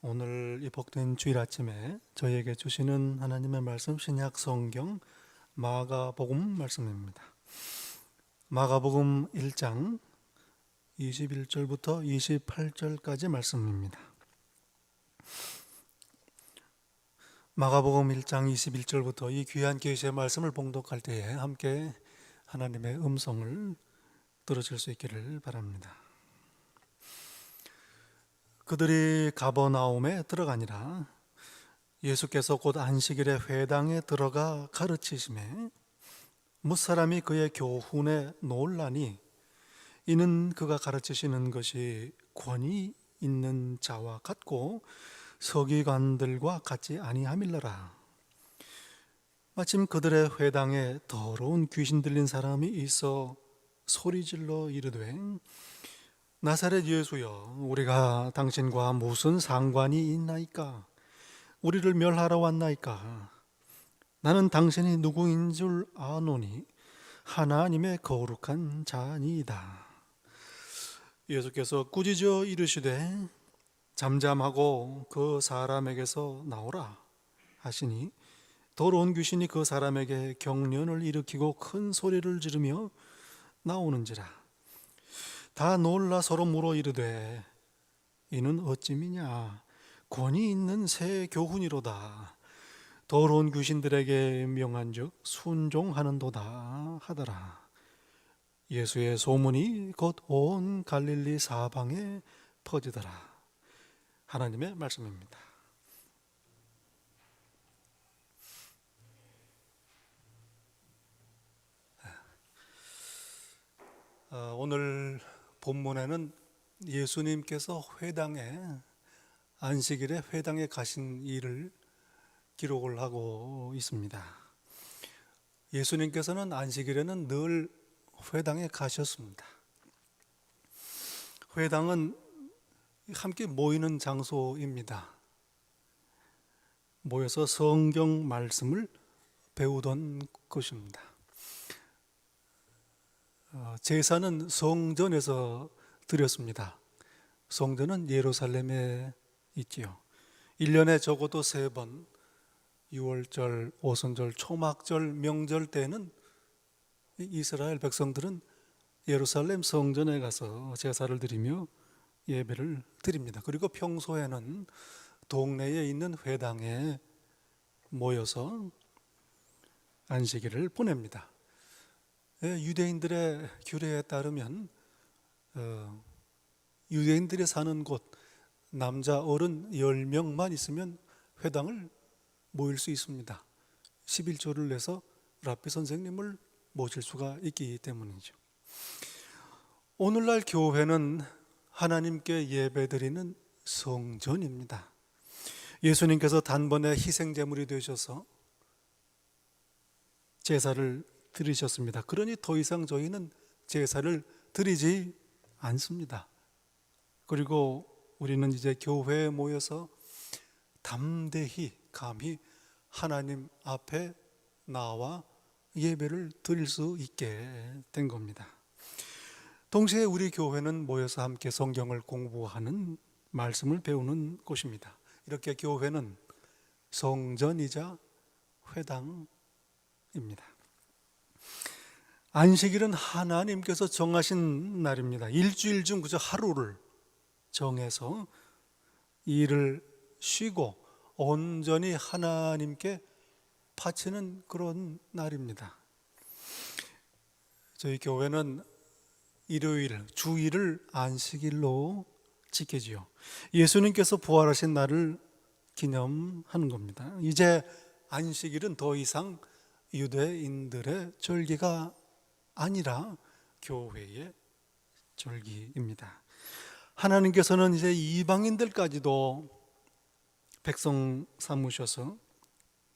오늘 이 복된 주일 아침에 저희에게 주시는 하나님의 말씀 신약 성경 마가복음 말씀입니다. 마가복음 1장 21절부터 28절까지 말씀입니다. 마가복음 1장 21절부터 이 귀한 계시의 말씀을 봉독할 때에 함께 하나님의 음성을 들으실 수 있기를 바랍니다. 그들이 가버나움에 들어가니라. 예수께서 곧 안식일에 회당에 들어가 가르치심에 무사람이 그의 교훈에 놀라니 이는 그가 가르치시는 것이 권위 있는 자와 같고 서기관들과 같지 아니함일러라. 마침 그들의 회당에 더러운 귀신 들린 사람이 있어 소리질러 이르되 나사렛 예수여, 우리가 당신과 무슨 상관이 있나이까? 우리를 멸하러 왔나이까? 나는 당신이 누구인 줄 아노니 하나님의 거룩한 자니이다. 예수께서 꾸짖어 이르시되 잠잠하고 그 사람에게서 나오라 하시니 더러운 귀신이 그 사람에게 경련을 일으키고 큰 소리를 지르며 나오는지라. 다 놀라 서로 물어 이르되 이는 어찌미냐? 권위 있는 새 교훈이로다. 더러운 귀신들에게 명한즉 순종하는도다 하더라. 예수의 소문이 곧 온 갈릴리 사방에 퍼지더라. 하나님의 말씀입니다. 오늘 본문에는 예수님께서 안식일에 회당에 가신 일을 기록을 하고 있습니다. 예수님께서는 안식일에는 늘 회당에 가셨습니다. 회당은 함께 모이는 장소입니다. 모여서 성경 말씀을 배우던 곳입니다. 제사는 성전에서 드렸습니다. 성전은 예루살렘에 있지요. 1년에 적어도 3번, 유월절, 오순절, 초막절, 명절 때는 이스라엘 백성들은 예루살렘 성전에 가서 제사를 드리며 예배를 드립니다. 그리고 평소에는 동네에 있는 회당에 모여서 안식일을 보냅니다. 유대인들의 규례에 따르면 유대인들이 사는 곳 남자 어른 10명만 있으면 회당을 모일 수 있습니다. 11조를 내서 랍비 선생님을 모실 수가 있기 때문이죠. 오늘날 교회는 하나님께 예배드리는 성전입니다. 예수님께서 단번에 희생제물이 되셔서 제사를 드리셨습니다. 그러니 더 이상 저희는 제사를 드리지 않습니다. 그리고 우리는 이제 교회에 모여서 담대히 감히 하나님 앞에 나와 예배를 드릴 수 있게 된 겁니다. 동시에 우리 교회는 모여서 함께 성경을 공부하는 말씀을 배우는 곳입니다. 이렇게 교회는 성전이자 회당입니다. 안식일은 하나님께서 정하신 날입니다. 일주일 중 그저 하루를 정해서 일을 쉬고 온전히 하나님께 바치는 그런 날입니다. 저희 교회는 일요일, 주일을 안식일로 지키지요. 예수님께서 부활하신 날을 기념하는 겁니다. 이제 안식일은 더 이상 유대인들의 절기가 아니라 교회의 절기입니다. 하나님께서는 이제 이방인들까지도 백성 삼으셔서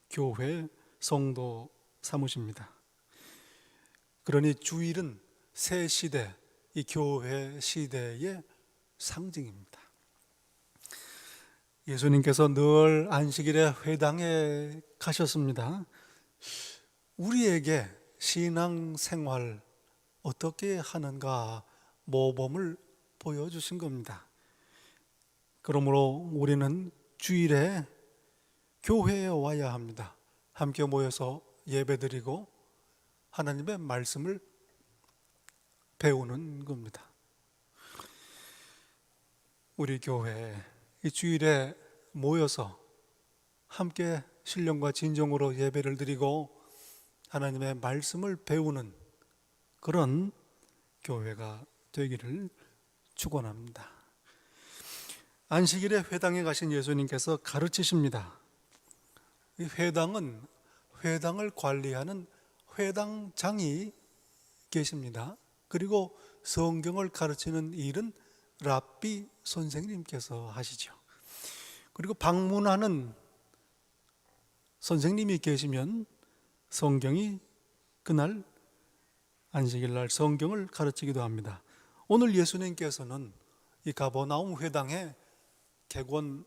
교회 성도 삼으십니다. 그러니 주일은 새 시대, 이 교회 시대의 상징입니다. 예수님께서 늘 안식일에 회당에 가셨습니다. 우리에게 신앙생활 어떻게 하는가 모범을 보여주신 겁니다. 그러므로 우리는 주일에 교회에 와야 합니다. 함께 모여서 예배드리고 하나님의 말씀을 배우는 겁니다. 우리 교회 이 주일에 모여서 함께 신령과 진정으로 예배를 드리고 하나님의 말씀을 배우는 그런 교회가 되기를 축원합니다. 안식일에 회당에 가신 예수님께서 가르치십니다. 이 회당은 회당을 관리하는 회당장이 계십니다. 그리고 성경을 가르치는 일은 랍비 선생님께서 하시죠. 그리고 방문하는 선생님이 계시면 성경이 그날 안식일날 성경을 가르치기도 합니다. 오늘 예수님께서는 이 가버나움 회당의 객원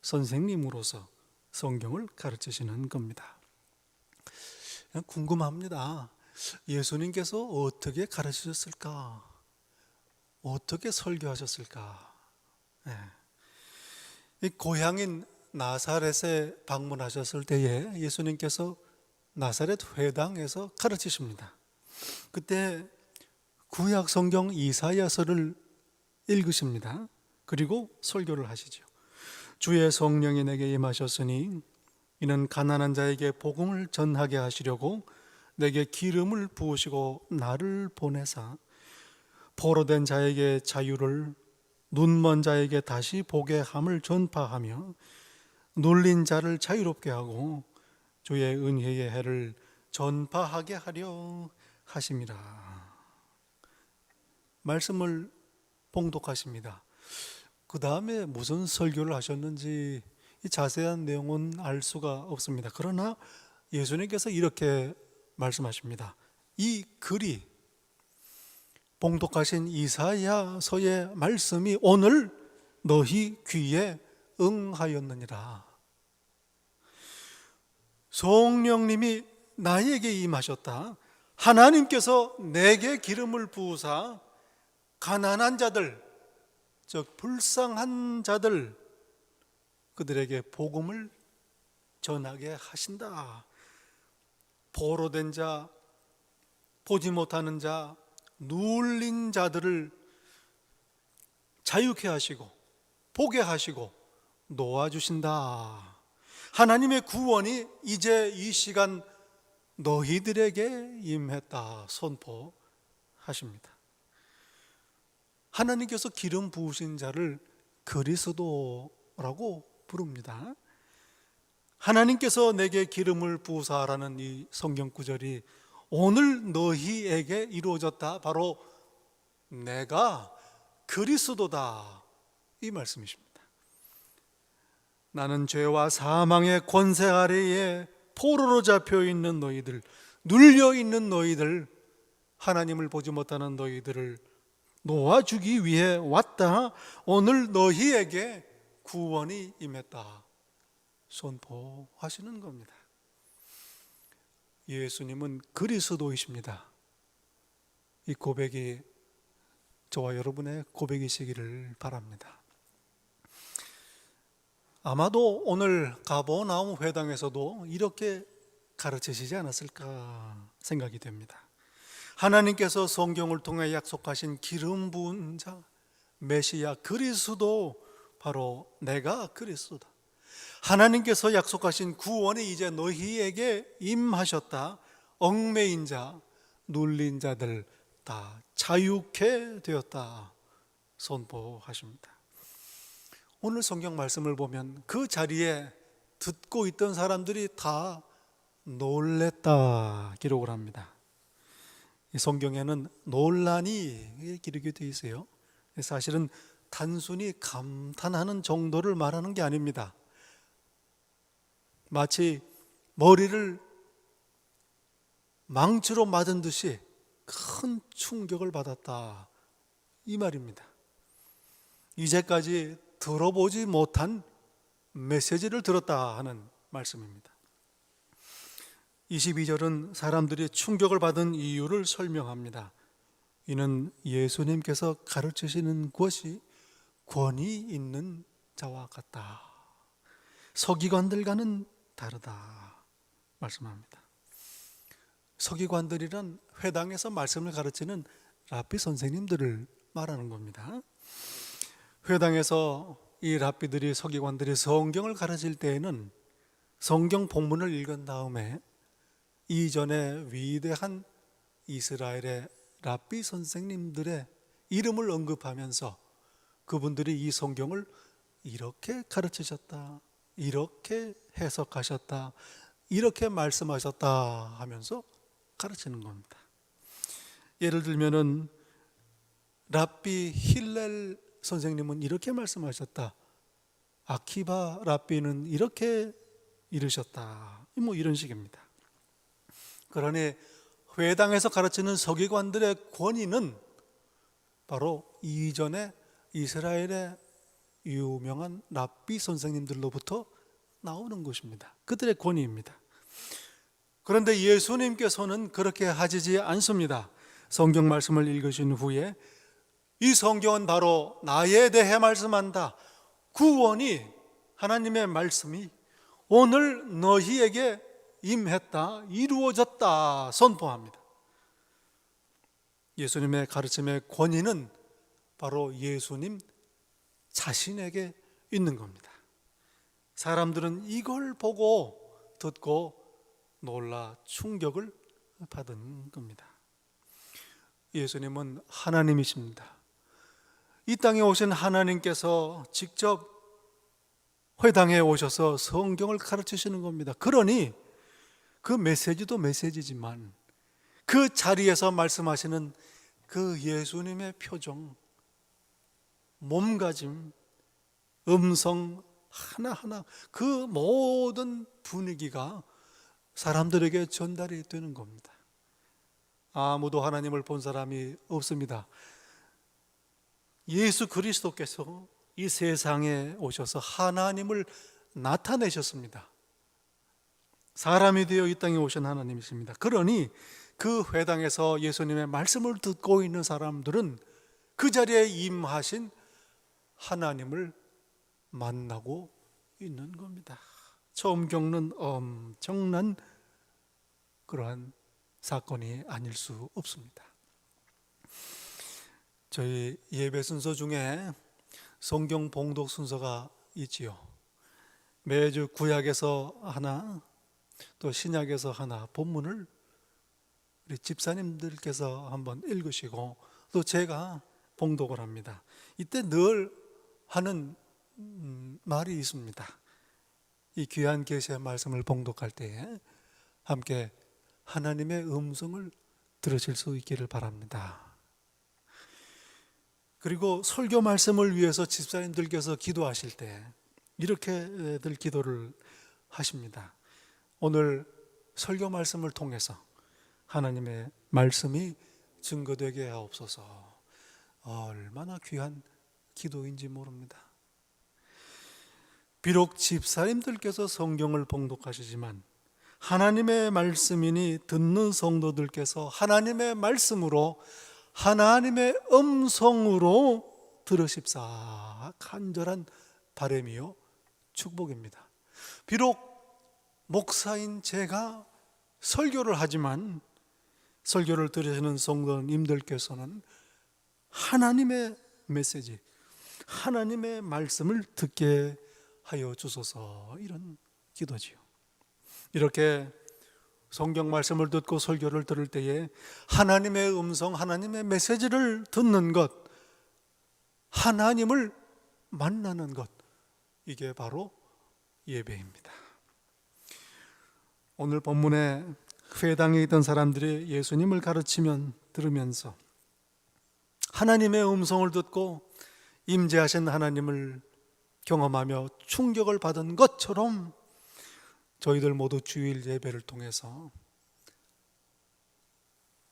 선생님으로서 성경을 가르치시는 겁니다. 그냥 궁금합니다. 예수님께서 어떻게 가르치셨을까? 어떻게 설교하셨을까? 이 고향인 나사렛에 방문하셨을 때에 예수님께서 나사렛 회당에서 가르치십니다. 그때 구약 성경 이사야서를 읽으십니다. 그리고 설교를 하시죠. 주의 성령이 내게 임하셨으니 이는 가난한 자에게 복음을 전하게 하시려고 내게 기름을 부으시고 나를 보내사 포로된 자에게 자유를, 눈먼 자에게 다시 보게 함을 전파하며 눌린 자를 자유롭게 하고 주의 은혜의 해를 전파하게 하려 하심이라. 말씀을 봉독하십니다. 그 다음에 무슨 설교를 하셨는지 이 자세한 내용은 알 수가 없습니다. 그러나 예수님께서 이렇게 말씀하십니다. 이 글이 봉독하신 이사야서의 말씀이 오늘 너희 귀에 응하였느니라. 성령님이 나에게 임하셨다. 하나님께서 내게 기름을 부으사 가난한 자들, 즉 불쌍한 자들, 그들에게 복음을 전하게 하신다. 포로된 자, 보지 못하는 자, 눌린 자들을 자유케 하시고 보게 하시고 놓아주신다. 하나님의 구원이 이제 이 시간 너희들에게 임했다 선포하십니다. 하나님께서 기름 부으신 자를 그리스도라고 부릅니다. 하나님께서 내게 기름을 부으사라는 이 성경 구절이 오늘 너희에게 이루어졌다. 바로 내가 그리스도다, 이 말씀이십니다. 나는 죄와 사망의 권세 아래에 포로로 잡혀 있는 너희들, 눌려 있는 너희들, 하나님을 보지 못하는 너희들을 놓아주기 위해 왔다. 오늘 너희에게 구원이 임했다 선포하시는 겁니다. 예수님은 그리스도이십니다. 이 고백이 저와 여러분의 고백이시기를 바랍니다. 아마도 오늘 가버나움 회당에서도 이렇게 가르치시지 않았을까 생각이 됩니다. 하나님께서 성경을 통해 약속하신 기름 부은 자, 메시아 그리스도, 바로 내가 그리스도다. 하나님께서 약속하신 구원이 이제 너희에게 임하셨다. 얽매인 자, 눌린 자들 다 자유케 되었다 선포하십니다. 오늘 성경 말씀을 보면 그 자리에 듣고 있던 사람들이 다 놀랬다 기록을 합니다. 이 성경에는 논란이 기록이 되어 있어요. 사실은 단순히 감탄하는 정도를 말하는 게 아닙니다. 마치 머리를 망치로 맞은 듯이 큰 충격을 받았다, 이 말입니다. 이제까지 들어보지 못한 메시지를 들었다 하는 말씀입니다. 22절은 사람들이 충격을 받은 이유를 설명합니다. 이는 예수님께서 가르치시는 것이 권위 있는 자와 같다. 서기관들과는 다르다 말씀합니다. 서기관들이란 회당에서 말씀을 가르치는 랍비 선생님들을 말하는 겁니다. 회당에서 이 랍비들이, 서기관들이 성경을 가르칠 때에는 성경 본문을 읽은 다음에 이전에 위대한 이스라엘의 랍비 선생님들의 이름을 언급하면서 그분들이 이 성경을 이렇게 가르치셨다, 이렇게 해석하셨다, 이렇게 말씀하셨다 하면서 가르치는 겁니다. 예를 들면은 랍비 힐렐 선생님은 이렇게 말씀하셨다, 아키바 랍비는 이렇게 이르셨다, 뭐 이런 식입니다. 그러니 회당에서 가르치는 서기관들의 권위는 바로 이전에 이스라엘의 유명한 랍비 선생님들로부터 나오는 것입니다. 그들의 권위입니다. 그런데 예수님께서는 그렇게 하시지 않습니다. 성경 말씀을 읽으신 후에 이 성경은 바로 나에 대해 말씀한다, 구원이, 하나님의 말씀이 오늘 너희에게 임했다, 이루어졌다 선포합니다. 예수님의 가르침의 권위는 바로 예수님 자신에게 있는 겁니다. 사람들은 이걸 보고 듣고 놀라 충격을 받은 겁니다. 예수님은 하나님이십니다. 이 땅에 오신 하나님께서 직접 회당에 오셔서 성경을 가르치시는 겁니다. 그러니 그 메시지도 메시지지만 그 자리에서 말씀하시는 그 예수님의 표정, 몸가짐, 음성 하나하나, 그 모든 분위기가 사람들에게 전달이 되는 겁니다. 아무도 하나님을 본 사람이 없습니다. 예수 그리스도께서 이 세상에 오셔서 하나님을 나타내셨습니다. 사람이 되어 이 땅에 오신 하나님이십니다. 그러니 그 회당에서 예수님의 말씀을 듣고 있는 사람들은 그 자리에 임하신 하나님을 만나고 있는 겁니다. 처음 겪는 엄청난 그러한 사건이 아닐 수 없습니다. 저희 예배 순서 중에 성경 봉독 순서가 있지요. 매주 구약에서 하나, 또 신약에서 하나 본문을 우리 집사님들께서 한번 읽으시고 또 제가 봉독을 합니다. 이때 늘 하는 말이 있습니다. 이 귀한 계시의 말씀을 봉독할 때에 함께 하나님의 음성을 들으실 수 있기를 바랍니다. 그리고 설교 말씀을 위해서 집사님들께서 기도하실 때 이렇게들 기도를 하십니다. 오늘 설교 말씀을 통해서 하나님의 말씀이 증거되게 하옵소서. 얼마나 귀한 기도인지 모릅니다. 비록 집사님들께서 성경을 봉독하시지만 하나님의 말씀이니 듣는 성도들께서 하나님의 말씀으로, 하나님의 음성으로 들으십사 간절한 바람이요 축복입니다. 비록 목사인 제가 설교를 하지만 설교를 들으시는 성도님들께서는 하나님의 메시지, 하나님의 말씀을 듣게 하여 주소서, 이런 기도지요. 이렇게 성경 말씀을 듣고 설교를 들을 때에 하나님의 음성, 하나님의 메시지를 듣는 것, 하나님을 만나는 것, 이게 바로 예배입니다. 오늘 본문에 회당에 있던 사람들이 예수님을 들으면서 하나님의 음성을 듣고 임재하신 하나님을 경험하며 충격을 받은 것처럼 저희들 모두 주일 예배를 통해서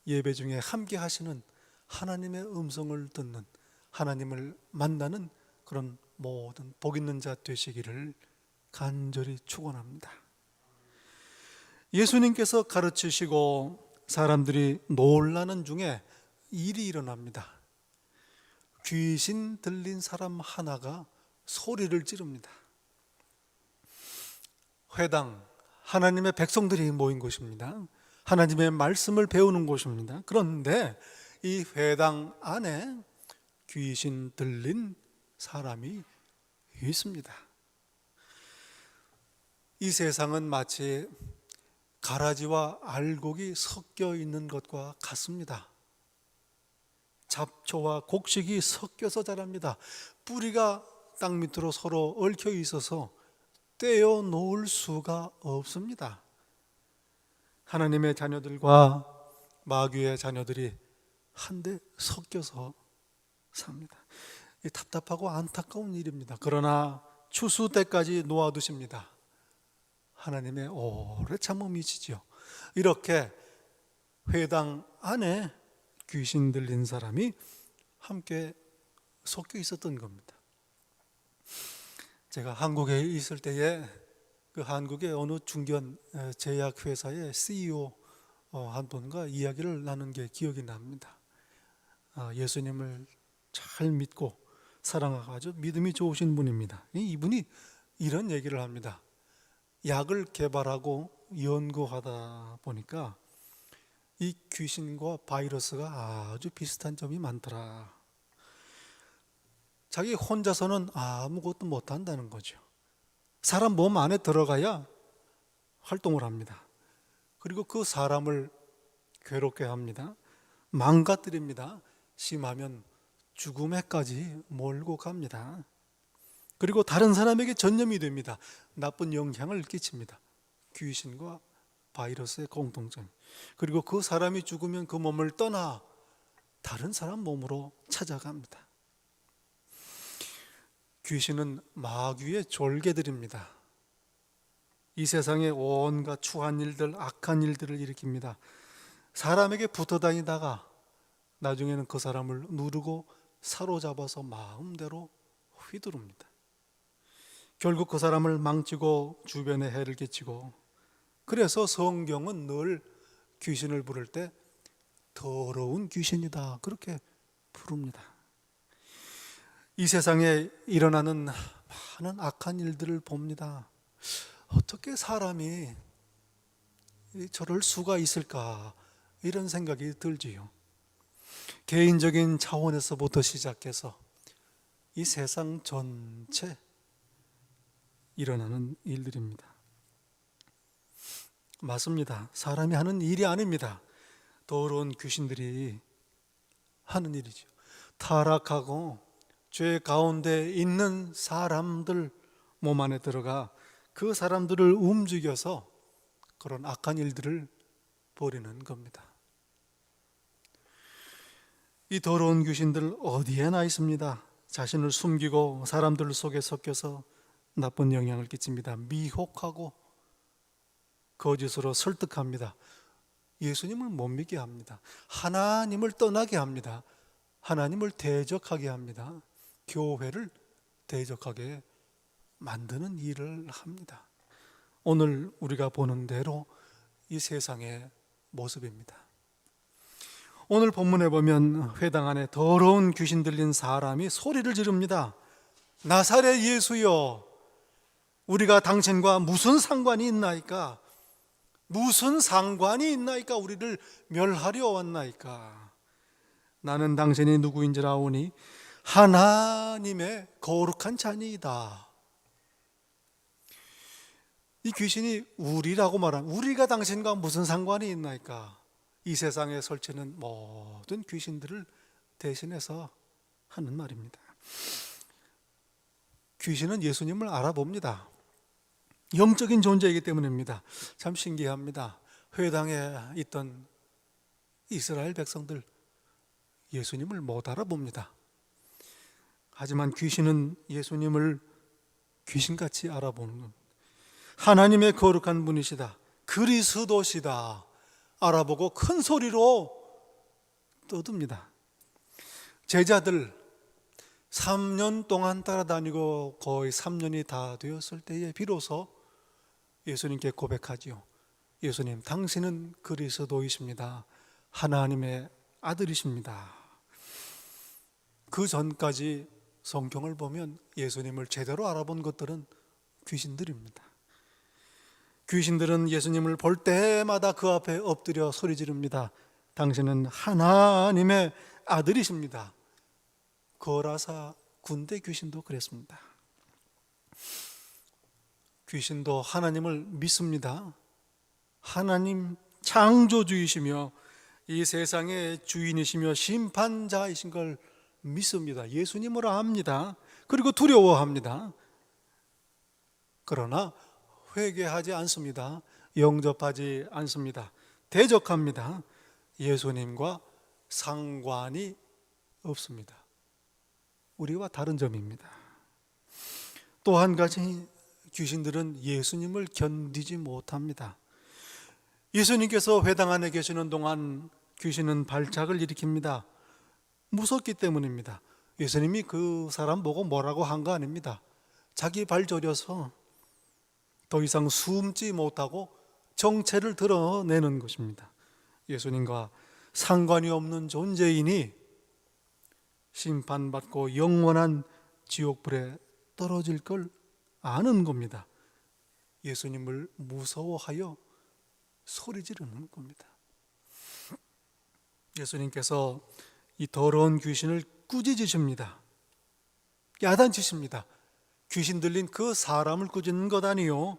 예배 중에 함께 하시는 하나님의 음성을 듣는, 하나님을 만나는 그런 모든 복 있는 자 되시기를 간절히 축원합니다. 예수님께서 가르치시고 사람들이 놀라는 중에 일이 일어납니다. 귀신 들린 사람 하나가 소리를 지릅니다. 회당, 하나님의 백성들이 모인 곳입니다. 하나님의 말씀을 배우는 곳입니다. 그런데 이 회당 안에 귀신 들린 사람이 있습니다. 이 세상은 마치 가라지와 알곡이 섞여 있는 것과 같습니다. 잡초와 곡식이 섞여서 자랍니다. 뿌리가 땅 밑으로 서로 얽혀 있어서 떼어 놓을 수가 없습니다. 하나님의 자녀들과 마귀의 자녀들이 한데 섞여서 삽니다. 답답하고 안타까운 일입니다. 그러나 추수 때까지 놓아두십니다. 하나님의 오래 참음이시죠. 이렇게 회당 안에 귀신 들린 사람이 함께 섞여 있었던 겁니다. 제가 한국에 있을 때에 그 한국의 어느 중견 제약회사의 CEO 한 분과 이야기를 나눈 게 기억이 납니다. 예수님을 잘 믿고 사랑하고 아주 믿음이 좋으신 분입니다. 이분이 이런 얘기를 합니다. 약을 개발하고 연구하다 보니까 이 귀신과 바이러스가 아주 비슷한 점이 많더라. 자기 혼자서는 아무것도 못한다는 거죠. 사람 몸 안에 들어가야 활동을 합니다. 그리고 그 사람을 괴롭게 합니다. 망가뜨립니다. 심하면 죽음에까지 몰고 갑니다. 그리고 다른 사람에게 전염이 됩니다. 나쁜 영향을 끼칩니다. 귀신과 바이러스의 공통점. 그리고 그 사람이 죽으면 그 몸을 떠나 다른 사람 몸으로 찾아갑니다. 귀신은 마귀의 졸개들입니다. 이 세상에 온갖 추한 일들, 악한 일들을 일으킵니다. 사람에게 붙어 다니다가 나중에는 그 사람을 누르고 사로잡아서 마음대로 휘두릅니다. 결국 그 사람을 망치고 주변에 해를 끼치고, 그래서 성경은 늘 귀신을 부를 때 더러운 귀신이다 그렇게 부릅니다. 이 세상에 일어나는 많은 악한 일들을 봅니다. 어떻게 사람이 저럴 수가 있을까, 이런 생각이 들지요. 개인적인 차원에서부터 시작해서 이 세상 전체 일어나는 일들입니다. 맞습니다. 사람이 하는 일이 아닙니다. 더러운 귀신들이 하는 일이죠. 타락하고 죄 가운데 있는 사람들 몸 안에 들어가 그 사람들을 움직여서 그런 악한 일들을 벌이는 겁니다. 이 더러운 귀신들 어디에나 있습니다. 자신을 숨기고 사람들 속에 섞여서 나쁜 영향을 끼칩니다. 미혹하고 거짓으로 설득합니다. 예수님을 못 믿게 합니다. 하나님을 떠나게 합니다. 하나님을 대적하게 합니다. 교회를 대적하게 만드는 일을 합니다. 오늘 우리가 보는 대로 이 세상의 모습입니다. 오늘 본문에 보면 회당 안에 더러운 귀신 들린 사람이 소리를 지릅니다. 나사렛 예수여, 우리가 당신과 무슨 상관이 있나이까? 무슨 상관이 있나이까? 우리를 멸하려 왔나이까? 나는 당신이 누구인지라 아오니 하나님의 거룩한 자니이다. 이 귀신이 우리라고 말하면, 우리가 당신과 무슨 상관이 있나이까? 이 세상에 설치는 모든 귀신들을 대신해서 하는 말입니다. 귀신은 예수님을 알아봅니다. 영적인 존재이기 때문입니다. 참 신기합니다. 회당에 있던 이스라엘 백성들 예수님을 못 알아봅니다. 하지만 귀신은 예수님을 귀신같이 알아보는 것. 하나님의 거룩한 분이시다, 그리스도시다 알아보고 큰 소리로 떠듭니다. 제자들 3년 동안 따라다니고 거의 3년이 다 되었을 때에 비로소 예수님께 고백하지요. 예수님, 당신은 그리스도이십니다. 하나님의 아들이십니다. 그 전까지 성경을 보면 예수님을 제대로 알아본 것들은 귀신들입니다. 귀신들은 예수님을 볼 때마다 그 앞에 엎드려 소리 지릅니다. 당신은 하나님의 아들이십니다. 거라사 군대 귀신도 그랬습니다. 귀신도 하나님을 믿습니다. 하나님 창조주이시며 이 세상의 주인이시며 심판자이신 걸 믿습니다. 예수님을 압니다. 그리고 두려워합니다. 그러나 회개하지 않습니다. 영접하지 않습니다. 대적합니다. 예수님과 상관이 없습니다. 우리와 다른 점입니다. 또 한 가지, 귀신들은 예수님을 견디지 못합니다. 예수님께서 회당 안에 계시는 동안 귀신은 발작을 일으킵니다. 무섭기 때문입니다. 예수님이 그 사람 보고 뭐라고 한 거 아닙니다. 자기 발 저려서 더 이상 숨지 못하고 정체를 드러내는 것입니다. 예수님과 상관이 없는 존재이니 심판받고 영원한 지옥불에 떨어질 걸 아는 겁니다. 예수님을 무서워하여 소리 지르는 겁니다. 예수님께서 이 더러운 귀신을 꾸짖으십니다. 야단치십니다. 귀신 들린 그 사람을 꾸짖는 것 아니요,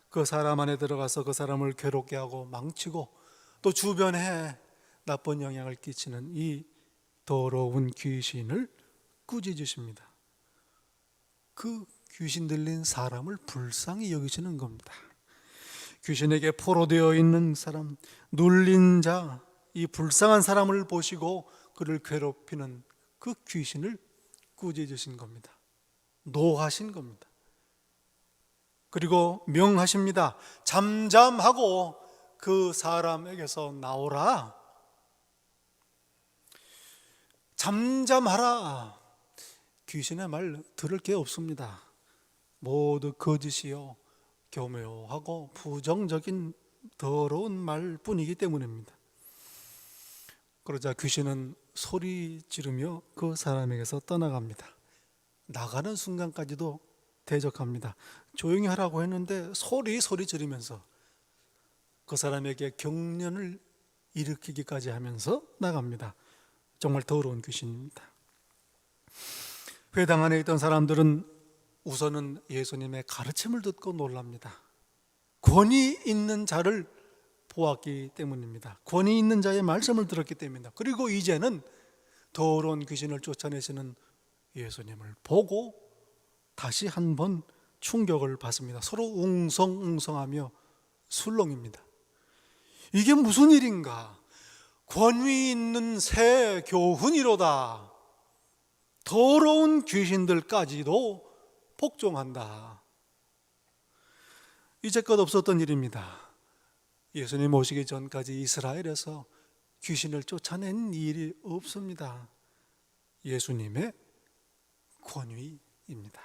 그 사람 안에 들어가서 그 사람을 괴롭게 하고 망치고 또 주변에 나쁜 영향을 끼치는 이 더러운 귀신을 꾸짖으십니다. 그 귀신 들린 사람을 불쌍히 여기시는 겁니다. 귀신에게 포로되어 있는 사람, 눌린 자, 이 불쌍한 사람을 보시고 그를 괴롭히는 그 귀신을 꾸짖으신 겁니다. 노하신 겁니다. 그리고 명하십니다. 잠잠하고 그 사람에게서 나오라. 잠잠하라. 귀신의 말 들을 게 없습니다. 모두 거짓이요, 교묘하고 부정적인 더러운 말뿐이기 때문입니다. 그러자 귀신은 소리 지르며 그 사람에게서 떠나갑니다. 나가는 순간까지도 대적합니다. 조용히 하라고 했는데 소리 지르면서 그 사람에게 경련을 일으키기까지 하면서 나갑니다. 정말 더러운 귀신입니다. 회당 안에 있던 사람들은 우선은 예수님의 가르침을 듣고 놀랍니다. 권위 있는 자를 보았기 때문입니다. 권위 있는 자의 말씀을 들었기 때문입니다. 그리고 이제는 더러운 귀신을 쫓아내시는 예수님을 보고 다시 한번 충격을 받습니다. 서로 웅성웅성하며 술렁입니다. 이게 무슨 일인가? 권위 있는 새 교훈이로다. 더러운 귀신들까지도 복종한다. 이제껏 없었던 일입니다. 예수님 오시기 전까지 이스라엘에서 귀신을 쫓아낸 일이 없습니다. 예수님의 권위입니다.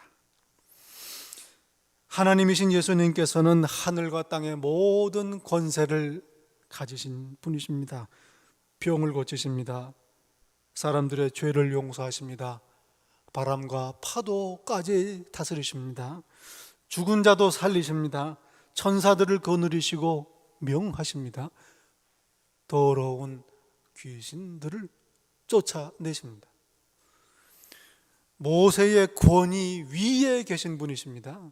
하나님이신 예수님께서는 하늘과 땅의 모든 권세를 가지신 분이십니다. 병을 고치십니다. 사람들의 죄를 용서하십니다. 바람과 파도까지 다스리십니다. 죽은 자도 살리십니다. 천사들을 거느리시고 명하십니다. 더러운 귀신들을 쫓아내십니다. 모세의 권위 위에 계신 분이십니다.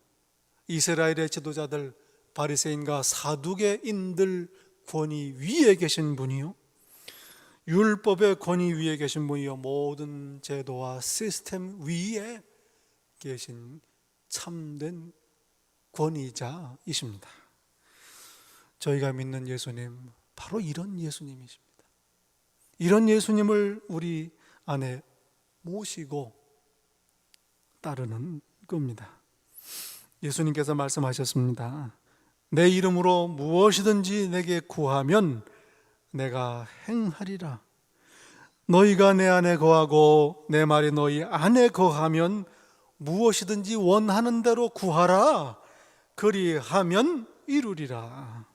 이스라엘의 지도자들, 바리새인과 사두개인들 권위 위에 계신 분이요, 율법의 권위 위에 계신 분이요, 모든 제도와 시스템 위에 계신 참된 권위자이십니다. 저희가 믿는 예수님, 바로 이런 예수님이십니다. 이런 예수님을 우리 안에 모시고 따르는 겁니다. 예수님께서 말씀하셨습니다. 내 이름으로 무엇이든지 내게 구하면 내가 행하리라. 너희가 내 안에 거하고 내 말이 너희 안에 거하면 무엇이든지 원하는 대로 구하라. 그리하면 이루리라.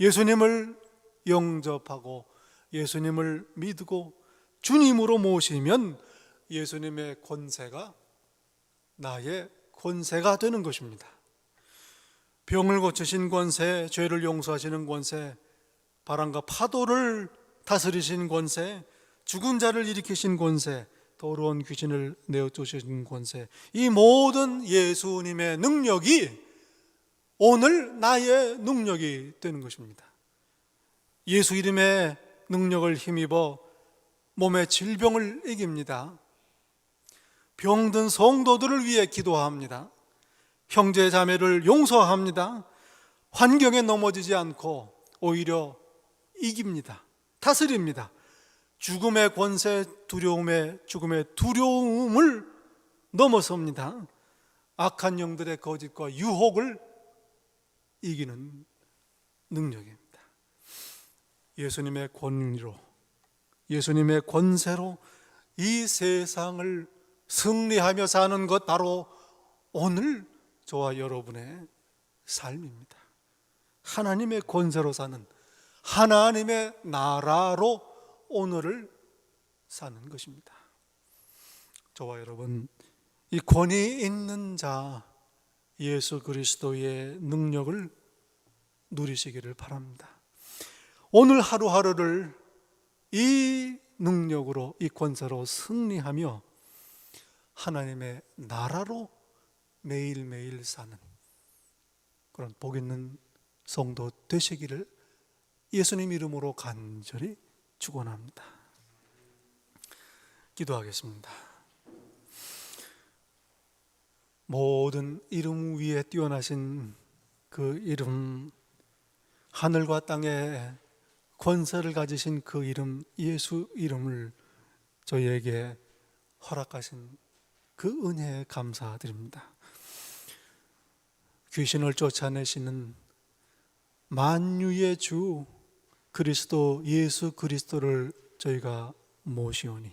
예수님을 영접하고 예수님을 믿고 주님으로 모시면 예수님의 권세가 나의 권세가 되는 것입니다. 병을 고치신 권세, 죄를 용서하시는 권세, 바람과 파도를 다스리신 권세, 죽은 자를 일으키신 권세, 더러운 귀신을 내어쫓으신 권세, 이 모든 예수님의 능력이 오늘 나의 능력이 되는 것입니다. 예수 이름의 능력을 힘입어 몸의 질병을 이깁니다. 병든 성도들을 위해 기도합니다. 형제 자매를 용서합니다. 환경에 넘어지지 않고 오히려 이깁니다. 다스립니다. 죽음의 권세, 죽음의 두려움을 넘어섭니다. 악한 영들의 거짓과 유혹을 이기는 능력입니다. 예수님의 권위로, 예수님의 권세로 이 세상을 승리하며 사는 것, 바로 오늘 저와 여러분의 삶입니다. 하나님의 권세로 사는, 하나님의 나라로 오늘을 사는 것입니다. 저와 여러분, 이 권위 있는 자 예수 그리스도의 능력을 누리시기를 바랍니다. 오늘 하루하루를 이 능력으로, 이 권세로 승리하며 하나님의 나라로 매일매일 사는 그런 복 있는 성도 되시기를 예수님 이름으로 간절히 축원합니다. 기도하겠습니다. 모든 이름 위에 뛰어나신 그 이름, 하늘과 땅에 권세를 가지신 그 이름, 예수 이름을 저희에게 허락하신 그 은혜에 감사드립니다. 귀신을 쫓아내시는 만유의 주 그리스도, 예수 그리스도를 저희가 모시오니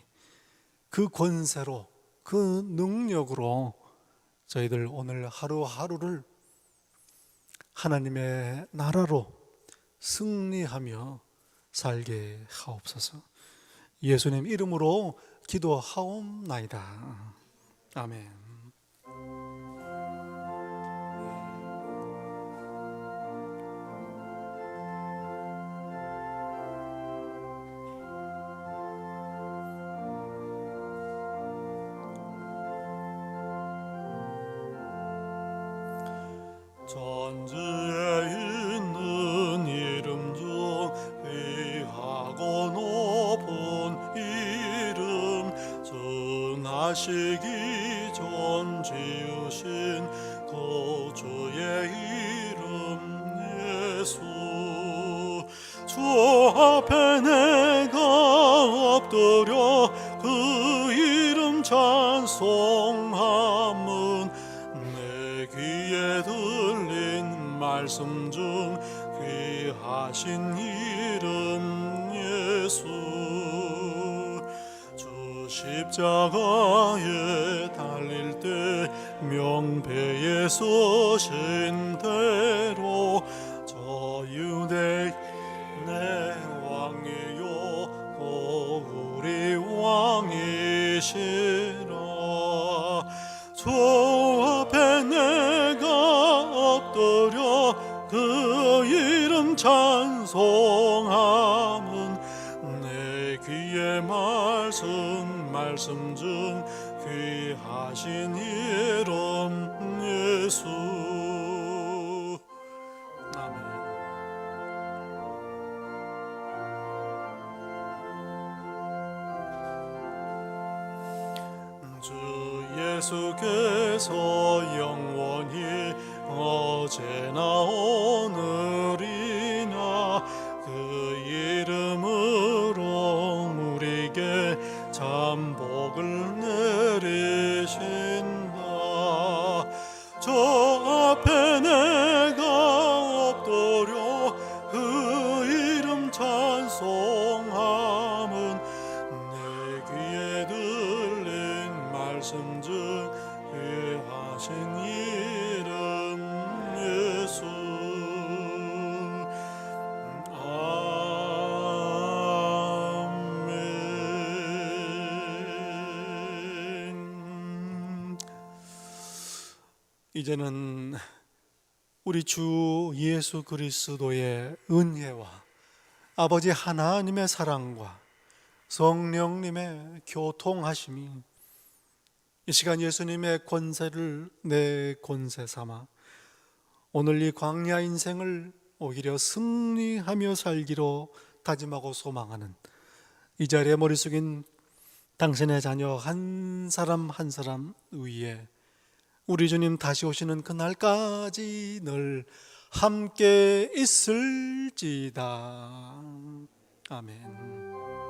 그 권세로, 그 능력으로 저희들 오늘 하루하루를 하나님의 나라로 승리하며 살게 하옵소서. 예수님 이름으로 기도하옵나이다. 아멘. 천지에 있는 이름 중 귀하고 높은 이름, 전하시기 전 지으신 그 주의 이름 예수. 주 앞에 내가 엎드려 그 이름 찬송함은 내 귀에 들린 말씀 중 귀하신 이름 예수. 주 십자가에 달릴 때 명배에 서신 대로 저 유대 내 왕이요 오 우리 왕이시라. 주 앞에 내가 엎드려 그 이름 찬송함은 내 귀에 말씀 중 귀하신 이름 예수. 아멘. 주 예수께서 영원히 어제나 오늘이나 그 이름으로 우리에게 참 복을 내리신다. 저 앞에 내가 엎드려 그 이름 찬송함은 내 귀에 들린 말씀 중 귀하신 이름 예수. 아멘. 이제는 우리 주 예수 그리스도의 은혜와 아버지 하나님의 사랑과 성령님의 교통하심이 이 시간 예수님의 권세를 내 권세 삼아 오늘 이 광야 인생을 오히려 승리하며 살기로 다짐하고 소망하는 이 자리에 머리 숙인 당신의 자녀 한 사람 한 사람 위에 우리 주님 다시 오시는 그날까지 늘 함께 있을지다. 아멘.